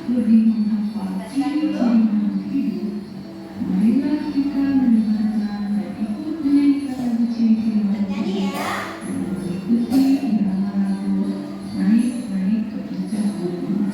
lebih memanfaatkan jaringan hidup. Marilah kita mendengarkan dan ikut menyanyikan lagu ciri-ciri dan mengikuti irama lagu naik-naik ke puncak gunung.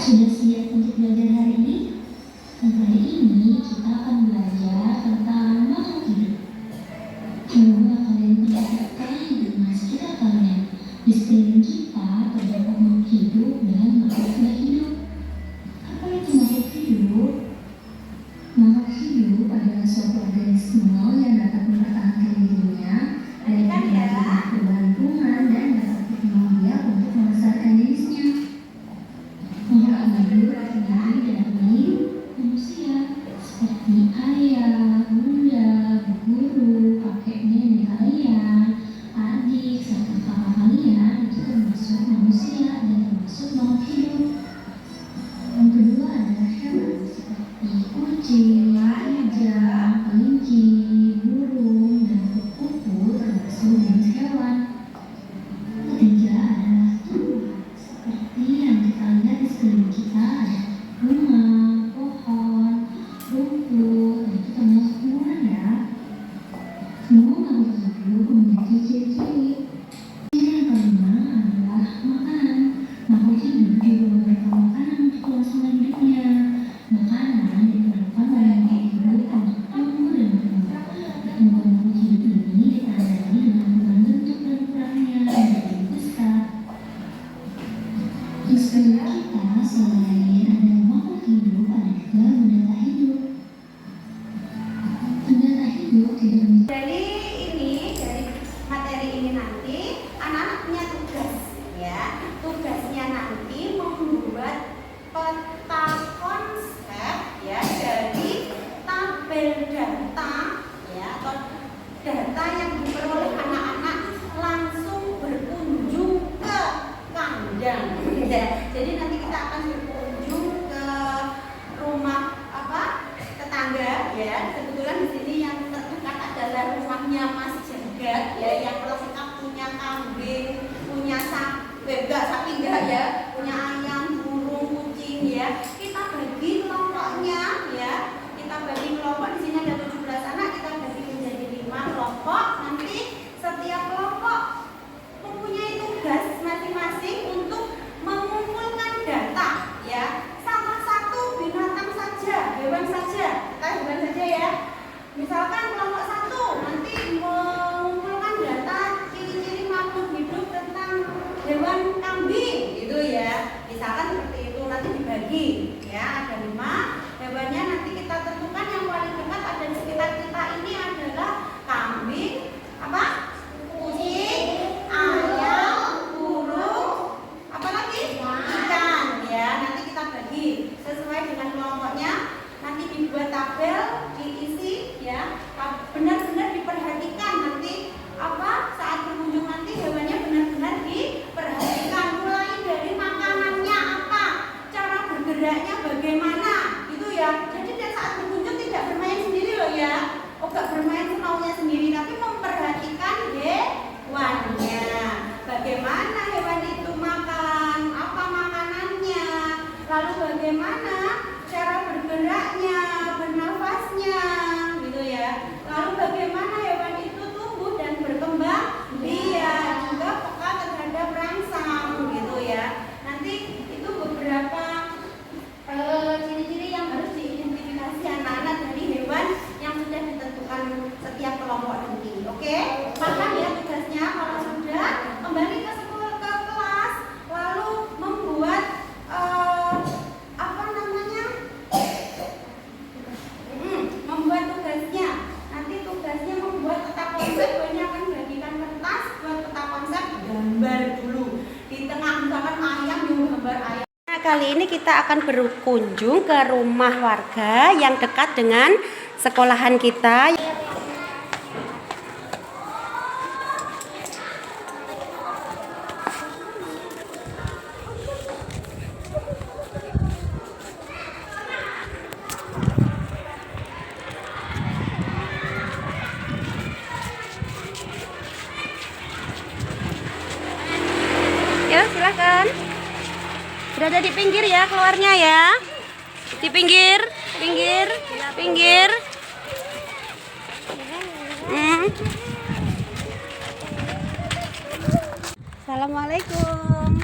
Sudah siap untuk belajar hari ini? Hari ini kita akan belajar tentang makhluk hidup. Coba kalian perhatikan di rumah sekitar kalian. Di sekeliling kita terdapat makhluk hidup dan makhluk tidak hidup. Apa itu makhluk hidup? Makhluk hidup adalah suatu organisme yang dapat mempertahankan dirinya dari berbagai keberlangsungan dan dapat berkembang untuk melestarikan jenisnya. Makhluk hidup terdiri dari manusia seperti ayah, bunda, guru, kakek nenek kalian, adik, serta kakak kalian. Itu termasuk manusia dan termasuk makhluk hidup. Yang kedua adalah hewan seperti kucing, anjing, kelinci, burung, dan kupu-kupu termasuk jenis hewan. Ketiga adalah tumbuhan seperti yang kita lihat di sekeliling kita, ada rumah, pohon, rumput, dan itu termasuk tumbuhan ya. Semua makhluk hidup memiliki ciri-ciri. Ciri yang kelima adalah makanan. Makhluk hidup juga memberikan makanan untuk kelangsungan hidupnya. Makanan diperlukan oleh makhluk hidup untuk tumbuh dan berkembang. Pertumbuhan makhluk hidup ini ditandai dengan perubahan bentuk dan ukurannya menjadi besar. Di sekeliling kita selain ada makhluk hidup, ada juga benda tak hidup. Benda tak hidup tidak Dari materi ini nanti anak-anak punya tugas ya. Tugasnya nanti membuat peta konsep ya dari tabel data ya, atau data yang diperoleh anak-anak langsung berkunjung ke kandang ya. Jadi nanti kita akan berkunjung ke rumah tetangga ya. Kebetulan di sini yang terdekat adalah rumahnya Mas Jagat ya, yang lengkap punya kambing, punya sapi enggak ya, punya ayam, burung, kucing ya. Kita bagi kelompoknya ya. Kita bagi kelompok, di sini ada 17 anak, kita bagi menjadi 5 kelompok. Nanti setiap kelompok mempunyai tugas masing-masing untuk mengumpulkan data ya. Salah satu binatang saja, hewan saja. Kita hewan saja ya. Misalkan kelompok 1 nanti mengumpulkan data ciri-ciri makhluk hidup tentang hewan kambing gitu ya. Misalkan seperti itu, nanti dibagi ya. Ada sesuai dengan kelompoknya. Nanti dibuat tabel, diisi ya. Benar-benar diperhatikan nanti saat berkunjung nanti hewannya benar-benar diperhatikan, mulai dari makanannya apa, cara bergeraknya bagaimana, gitu ya. Jadi saat berkunjung tidak bermain sendiri loh ya. Gak bermain semaunya sendiri, tapi memperhatikan hewannya. Bagaimana hewan itu makan, apa makanannya, lalu bagaimana cara bergeraknya, bernafasnya, gitu ya. Lalu bagaimana hewan itu tumbuh dan berkembang biak, juga peka terhadap rangsang, gitu ya. Nanti itu beberapa ciri-ciri yang harus diidentifikasi anak-anak dari hewan yang sudah ditentukan setiap kelompok nanti. Oke? Maka ya tugasnya kalau sudah kembali ke sekolah, ke kelas, lalu membuat membuat tugasnya. Nanti tugasnya membuat peta konsep. Ini akan bagikan kertas buat peta konsep, gambar dulu. Di tengah misalkan ayam, gambar ayam. Nah, kali ini kita akan berkunjung ke rumah warga yang dekat dengan sekolahan kita. Ya, silakan. Berada di pinggir ya, keluarnya ya. Di pinggir, pinggir, pinggir. Assalamualaikum.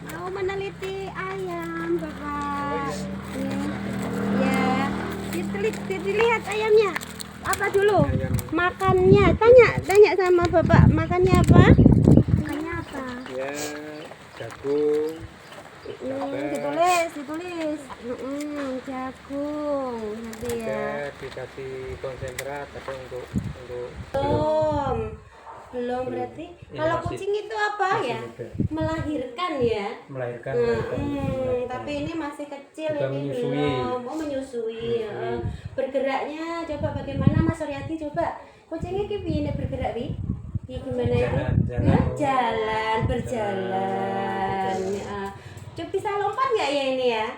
Mau meneliti ayam, Bapak? Ya, dilihat ayamnya. Apa dulu? Makannya. Tanya sama Bapak, makannya apa? Makannya apa? Ya, jagung. Ditulis. Jagung nanti ya. Dikasih konsentrat tapi untuk belum berarti. Ya, Kalau masih- kucing itu apa ya? muda. Melahirkan ya. melahirkan. Tapi ini masih kecil, Sudah ini menyusui. belum. Mau menyusui. Bergeraknya coba bagaimana Mas Suryati, coba. Kucingnya gimana bergerak, Wi? Gimana itu? Jalan. Berjalan. Coba bisa lompat nggak ya ini ya?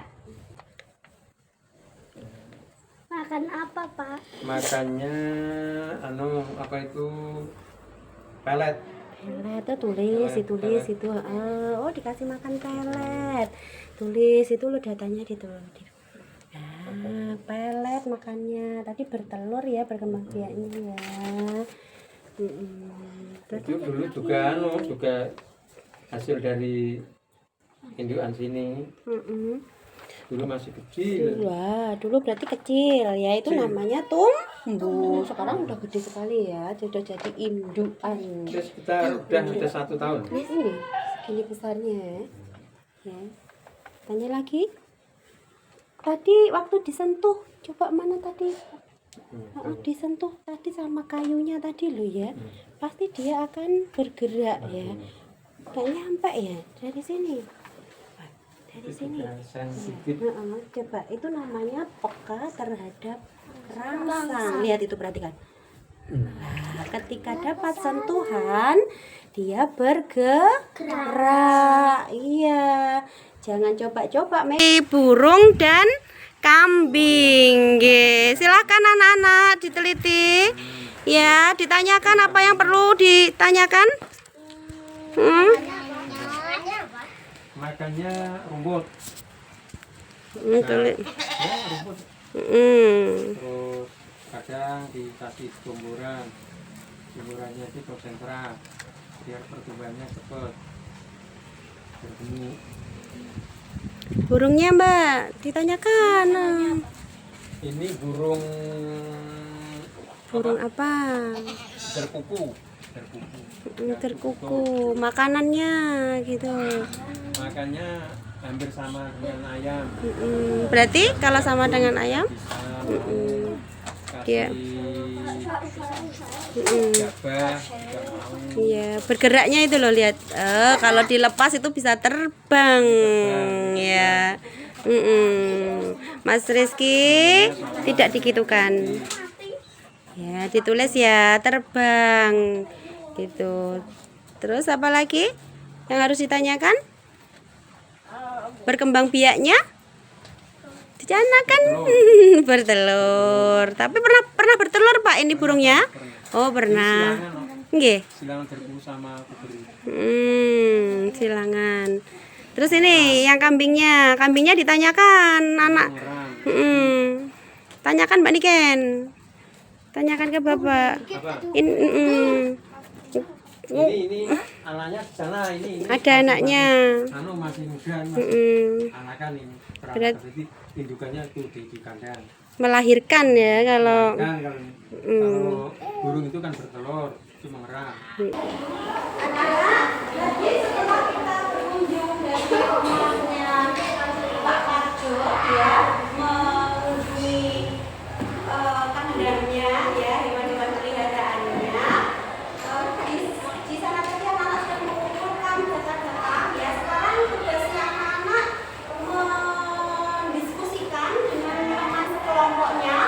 Makan apa, Pak? Makannya apa itu? Pelet. Pelet tuh ditulis itu. Oh, dikasih makan pelet. Tulis itu lo datanya ditulis. Nah, pelet makannya. Tadi bertelur ya, berkembang biaknya ya. Itu dulu juga hasil dari indukan sini. Dulu masih kecil. Dulu berarti kecil ya, itu namanya tumbuh. Sekarang udah gede sekali ya, sudah jadi indukan. Terus kita udah 1 tahun. Ini segini besarnya ya. Tanya lagi. Tadi waktu disentuh, coba mana tadi? Disentuh tadi sama kayunya tadi lo ya. Pasti dia akan bergerak ya. Gak nyampe ya dari sini. Dari sini. Sensitif. Coba itu namanya peka terhadap rangsang. Lihat itu, perhatikan. Nah, ketika dapat sentuhan dia bergerak. Iya. Jangan coba-coba burung dan kambing. Silakan anak-anak diteliti. Ya, ditanyakan apa yang perlu ditanyakan. Makannya rumput. Tulis. Ya, rumput. Terus kadang dikasih tumburannya itu konsentrat biar pertumbuhannya cepat bergemuk. Burungnya Mbak ditanyakan. Ini burung apa? Terkuku. Terkuku. Makanannya gitu. Makannya hampir sama dengan ayam. Berarti kalau sama dengan ayam? Kasih gabah juga mau. Iya, bergeraknya itu loh, lihat. Kalau dilepas itu bisa terbang. Ya. Mas Rizky tidak digitukan. Ya, ditulis ya, terbang. Gitu. Terus apa lagi yang harus ditanyakan? Berkembang biaknya? Di sana kan bertelur. Tapi pernah bertelur, Pak, ini burungnya? Oh, pernah. Nggih. Silangan berkuku sama kuberi. Silangan. Terus ini yang kambingnya ditanyakan anak. Tanyakan Mbak Niken. Tanyakan ke Bapak. Apa? Ini Ini anaknya di sana ini. ada anaknya. Masih muda, anakan ini. Berarti indukannya tuh di kandang. Melahirkan ya kalau. Kalau burung itu kan bertelur, itu mengerang. Jadi setelah kita berkunjung dari rumahnya Pak Parjo ya, mengunjungi kandangnya ya, hewan-hewan peliharaannya. Di sana tadi anak-anak sudah mengumpulkan data-data ya. Sekarang tugasnya anak-anak mendiskusikan dengan teman sekelompoknya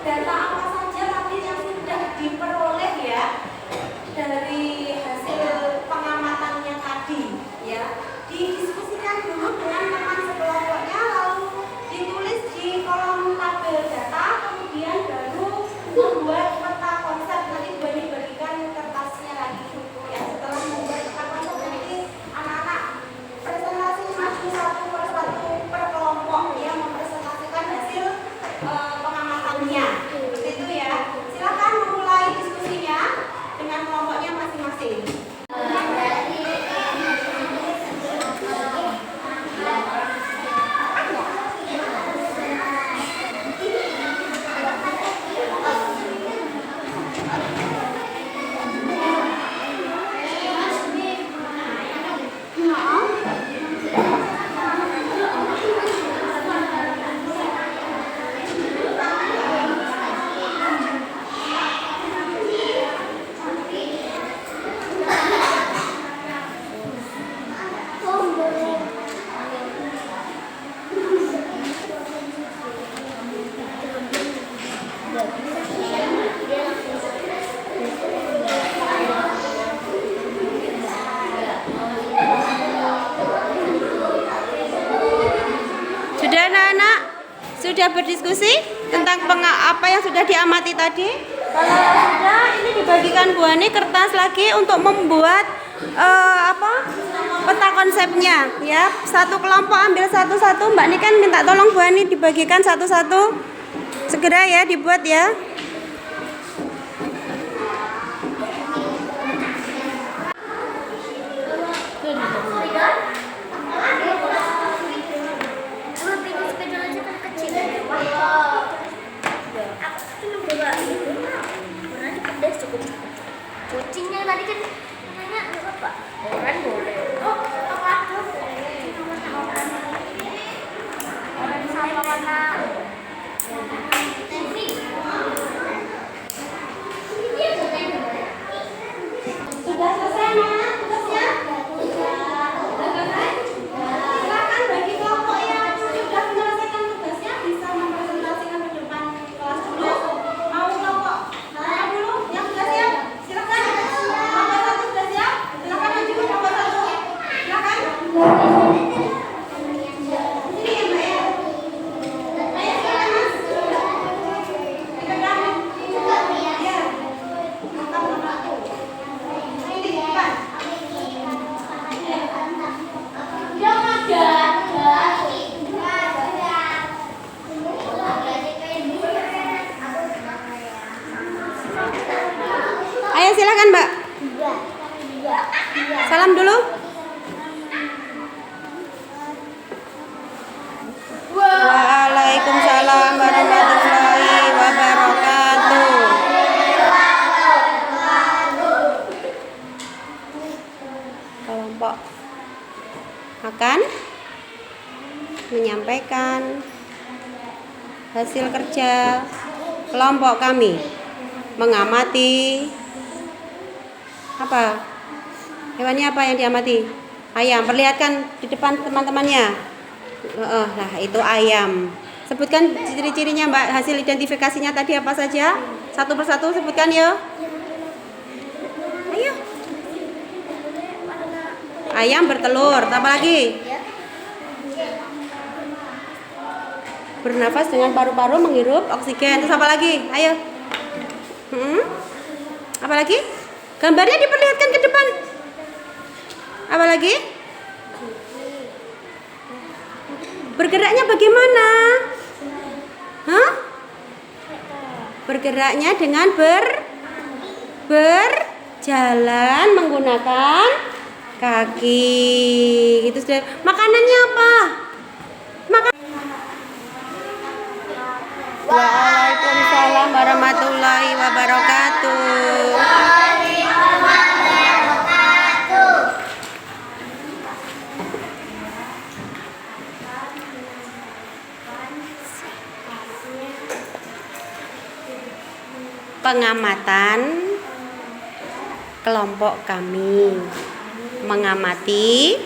data apa saja tadi yang sudah diperoleh ya dari hasil pengamatannya tadi ya. Didiskusikan dulu dengan teman sekelompoknya, lalu ditulis di kolom tabel data, kemudian baru membuat peta konsep. Nanti dibagi-bagikan kertasnya lagi ya. Setelah membuat peta konsep nanti anak-anak presentasi maju satu per kelompok ya, mempresentasikan hasil pengamatannya. Seperti itu ya. Silakan memulai diskusinya dengan kelompoknya masing-masing. Sudah anak-anak? Sudah berdiskusi tentang apa yang sudah diamati tadi? Kalau sudah, ini dibagikan Bu Ani kertas lagi untuk membuat peta konsepnya ya. Satu kelompok ambil satu-satu. Mbak Niken minta tolong Bu Ani dibagikan satu-satu. Segera ya dibuat ya. Kucingnya tadi kan nanya apa? Orang boleh. Oh, apa? Orang sama mana? Sudah selesai anak tugasnya? Silakan bagi kelompok yang sudah menyelesaikan tugasnya bisa mempresentasikan ke depan kelas dulu. Mau kelompok mana dulu yang sudah siap? Silakan. Kelompok satu sudah siap? Silakan maju kelompok satu. Silakan. Sini ya Mbak ya. Ayo silakan Mas. Dipegang. Ya. Mantap Mbak. Ini di depan. Ayo silakan Mbak. Salam dulu. Waalaikumsalam warahmatullahi wabarakatuh. Kelompok akan menyampaikan hasil kerja kelompok kami mengamati apa? Hewannya apa yang diamati? Ayam. Perlihatkan di depan teman-temannya. Nah, itu ayam. Sebutkan ciri-cirinya Mbak, hasil identifikasinya tadi apa saja? Satu persatu sebutkan ya. Ayo. Ayam bertelur, apa lagi? Bernafas dengan paru-paru, menghirup oksigen. Terus apa lagi? Ayo. Apa lagi? Gambarnya diperlihatkan ke depan. Apa lagi? Bergeraknya bagaimana? Hah? Bergeraknya dengan berjalan menggunakan kaki. Gitu sudah. Makanannya apa? Waalaikumsalam warahmatullahi wabarakatuh. Pengamatan kelompok kami mengamati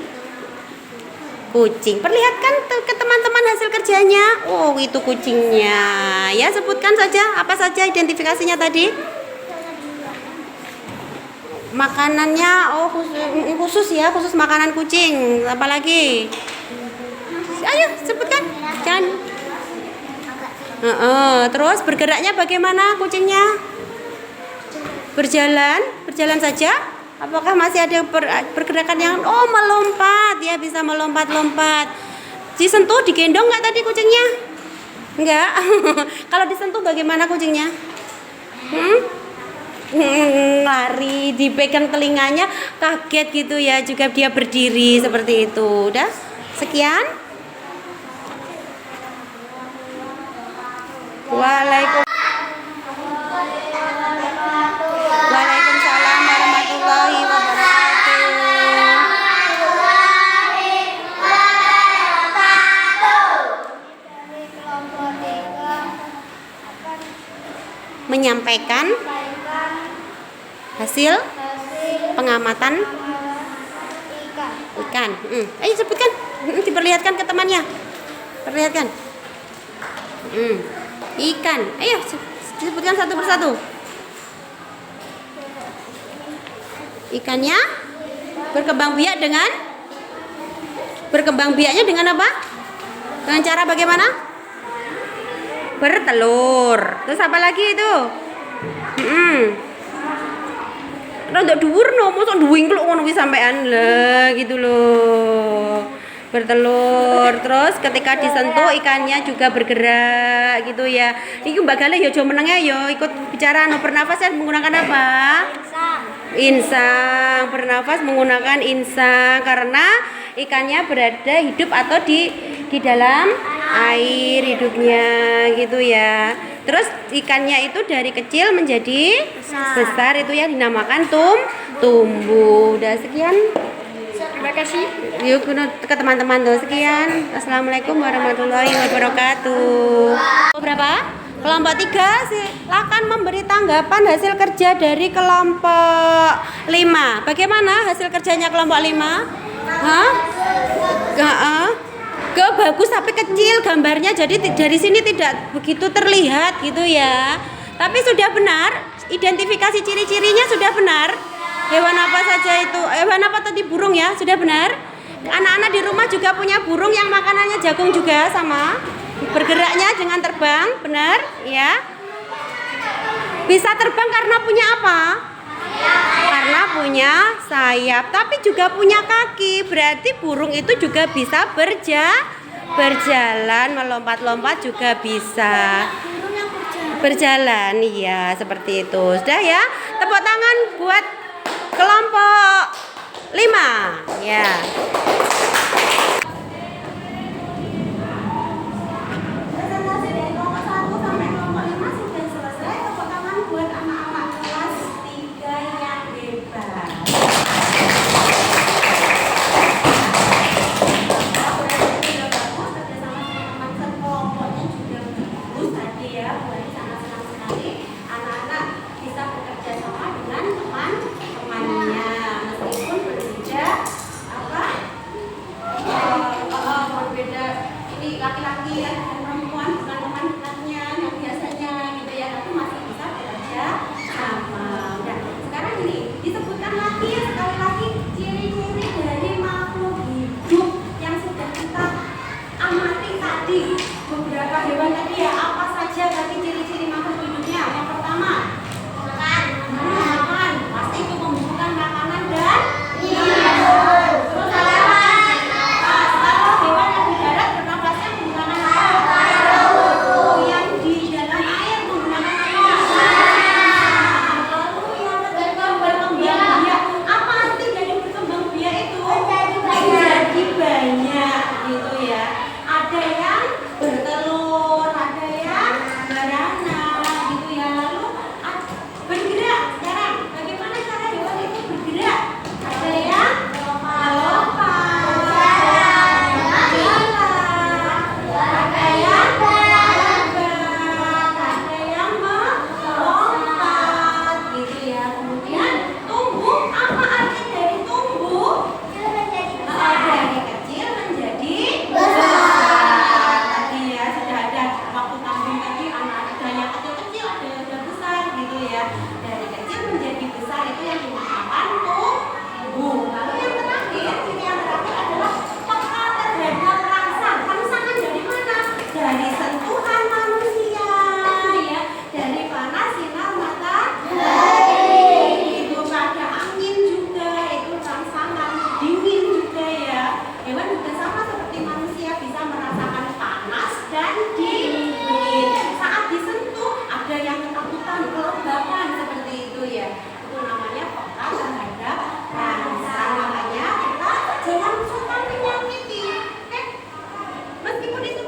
kucing. Perlihatkan ke teman-teman hasil kerjanya. Oh, itu kucingnya. Ya, sebutkan saja apa saja identifikasinya tadi. Makanannya khusus ya, khusus makanan kucing. Apalagi? Ayo sebutkan. Jangan. Terus bergeraknya bagaimana kucingnya? Berjalan saja. Apakah masih ada pergerakan yang melompat ya, bisa melompat-lompat. Disentuh, digendong nggak tadi kucingnya? Enggak. Kalau disentuh bagaimana kucingnya? Lari, dipegang telinganya, kaget gitu ya, juga dia berdiri seperti itu. Udah? Sekian. Waalaikumsalam warahmatullahi wabarakatuh. Menyampaikan hasil pengamatan ikan. Ayo sebutkan, diperlihatkan ke temannya. Perlihatkan. Ikan. Ayo sebutkan satu persatu. Ikannya berkembang biaknya dengan apa? Dengan cara bagaimana? Bertelur. Terus apa lagi itu? Rada dhuwur no, mosok duwingkluk ngono kuwi sampean lah gitu loh. Bertelur, terus ketika disentuh ikannya juga bergerak gitu ya. Iki Mbak Galih ya aja menenge ya ikut bicara bernafas ya menggunakan apa? Insang. Bernafas menggunakan insang karena ikannya berada hidup atau di dalam air hidupnya gitu ya. Terus ikannya itu dari kecil menjadi besar itu ya dinamakan tumbuh. Udah sekian. Terima kasih. Yuk ke teman-teman tuh sekian. Assalamualaikum warahmatullahi wabarakatuh. Berapa? Kelompok 3 silakan memberi tanggapan hasil kerja dari kelompok 5. Bagaimana hasil kerjanya kelompok 5? Bagus tapi kecil gambarnya, jadi dari sini tidak begitu terlihat gitu ya. Tapi sudah benar, identifikasi ciri-cirinya sudah benar. Hewan apa saja itu? Hewan apa tadi? Burung ya, sudah benar. Anak-anak di rumah juga punya burung yang makanannya jagung juga sama. Bergeraknya dengan terbang, benar ya. Bisa terbang karena punya apa? Karena punya sayap, tapi juga punya kaki. Berarti burung itu juga bisa berjalan, melompat-lompat juga bisa. Berjalan, iya seperti itu. Sudah ya, tepuk tangan buat kelompok 5 ya. Presentasi dari kelompok 1 sampai kelompok 5 sudah selesai. Tepuk tangan buat anak-anak kelas 3 yang hebat. Kelompoknya juga bagus tadi ya, buat sangat senang sekali anak-anak bisa bekerja sama dengan teman-temannya meskipun berbeda seperti laki-laki dan perempuan, bukan teman-temannya yang biasanya gitu ya, tapi masih bisa bekerja sama. Nah, sekarang ini disebutkan lagi ya, sekali lagi ciri-ciri dari makhluk hidup yang sudah kita amati tadi. Beberapa hewan tadi ya, apa saja tadi ciri-ciri makhluk hidupnya? Yang pertama, makan. Pasti itu membutuhkan makanan dan minum. Terus apa? Kalau hewan yang di darat bernafasnya menggunakan apa? Yang di dalam air menggunakan apa? Lalu yang ketiga berkembang biak. Apa arti dari berkembang biak itu? Menjadi banyak gitu ya. Ada yang bertelur, ada yang beranak gitu ya. Lalu bergerak. Sekarang bagaimana cara hewan itu bergerak? Ada yang melompat, ada yang terbang, ada yang melompat gitu ya. Kemudian tumbuh, apa arti dari tumbuh? Dari kecil menjadi besar. Tadi ya sudah ada waktu kambing tadi, ada yang kecil-kecil, ada yang sudah besar gitu ya. Dari kecil menjadi besar itu yang dinamakan tumbuh. Lalu yang terakhir, ciri yang terakhir adalah peka terhadap rangsangan dari mana? Dari sentuhan manusia ya, dari panas sinar matahari, itu ada angin juga, itu rangsangan, dingin juga ya. Hewan juga sama seperti manusia, bisa merasakan panas dan dingin. Saat disentuh ada yang ketakutan, kelembapan seperti itu ya. Itu namanya peka terhadap rangsangan. Makanya kita jangan suka menyakiti. Meskipun itu